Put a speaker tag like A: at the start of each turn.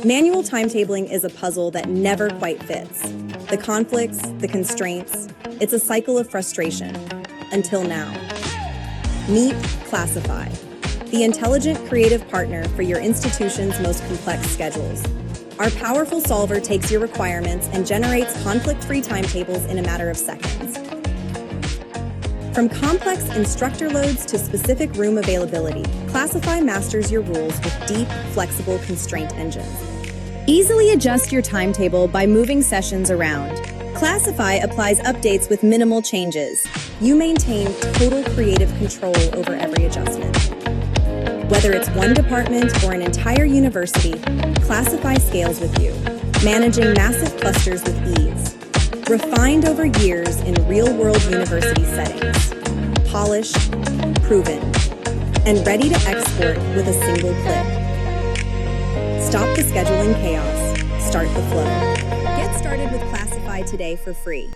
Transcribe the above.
A: Manual timetabling is a puzzle that never quite fits. The conflicts, the constraints, it's a cycle of frustration. Until now. Meet Classify, the intelligent creative partner for your institution's most complex schedules. Our powerful solver takes your requirements and generates conflict-free timetables in a matter of seconds. From complex instructor loads to specific room availability, Classify masters your rules with deep, flexible constraint engines. Easily adjust your timetable by moving sessions around. Classify applies updates with minimal changes. You maintain total creative control over every adjustment. Whether it's one department or an entire university, Classify scales with you, managing massive clusters with ease. Refined over years in real-world university settings. Polished, proven, and ready to export with a single click. Stop the scheduling chaos. Start the flow. Get started with Classify today for free.